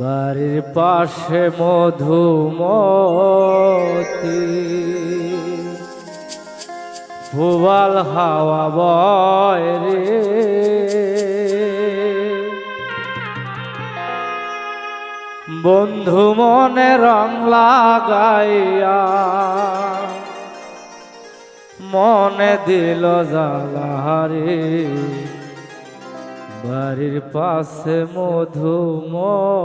বাড়ির পাশে মধুমতি ফুবাল হাওয়া বয় রে, বন্ধু মনে রং লাগাইয়া মনে দিল জ্বালারে। বাড়ির পাশে মধুমতি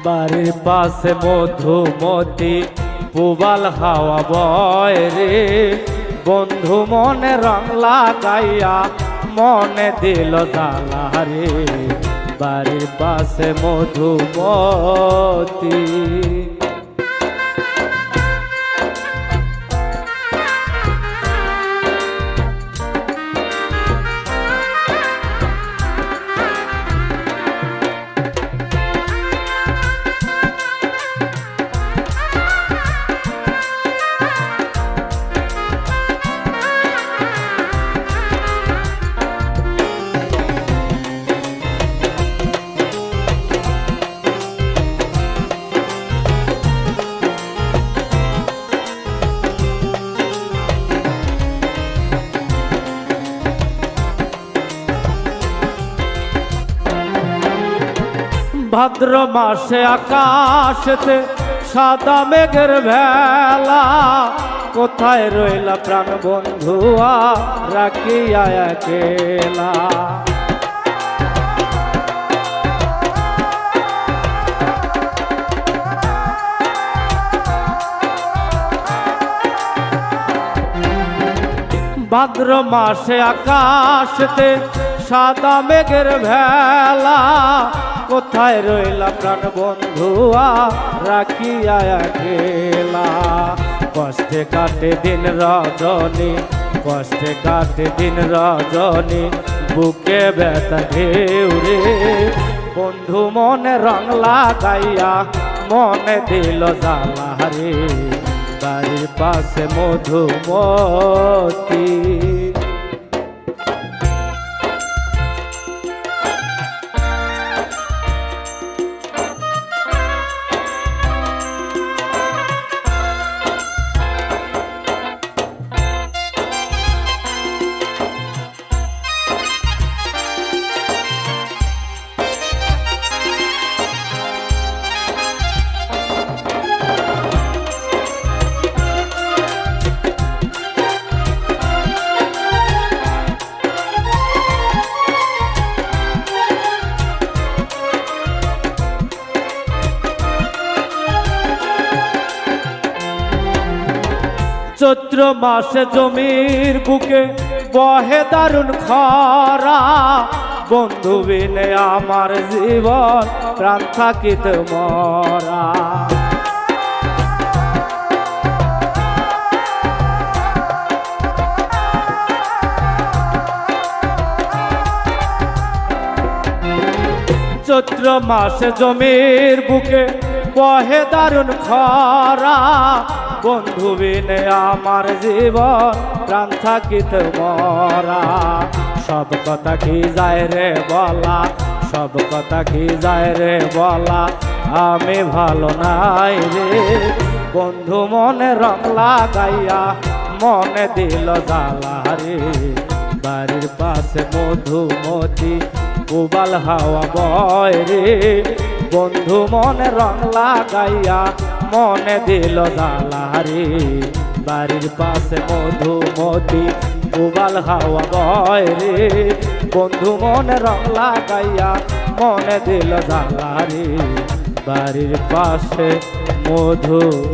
বাড়ির পাশে মধুমতি পুবাল হাওয়া বয় রে, বন্ধু মনে রং লাগাইয়া মনে দিল জ্বালা রে। বাড়ির পাশে মধুমতি ভাদ্র মাসে আকাশেতে সাদা মেঘের ভেলা, কোথায় রইলা প্রাণ বন্ধুয়া রাখিয়া একেলা। ভাদ্র মাসে আকাশেতে সাদা মেঘের ভেলা, কোথায় রইলা প্রাণ বন্ধুয়া রাখিয়া একেলা। কষ্টে কাটে দিন রজনী, কষ্টে কাটে দিন রজনী, বুকে ব্যথা ঢেউ রে, বন্ধু মনে রং লাগাইয়া মনে দিল জ্বালা রে। বাড়ির পাশে মধুমতি চৈত্র মাসে জমির বুকে বহে দারুণ খরা, বন্ধু বিনে আমার জীবন প্রাণ থাকিতে মরা। চৈত্র মাসে জমির বুকে বহে দারুণ খরা, বন্ধু বিনে আমার জীবন প্রাণ থাকিতে মরা। সব কথা কি যায় রে বলা, সব কথা কি যায় রে বলা, আমি ভালো নাই রে, বন্ধু মনে রং লাগাইয়া মনে দিল জ্বালা রে। বাড়ির পাশে মধুমতি পুবাল হাওয়া বয় রে, বন্ধু মনে রং লাগাইয়া মনে দিল জ্বালা রে। বাড়ির পাশে মধুমতি পুবাল হাওয়া বয় রে, বন্ধু মনে রং লাগাইয়া মনে দিল জ্বালারি বাড়ির পাশে মধুময়।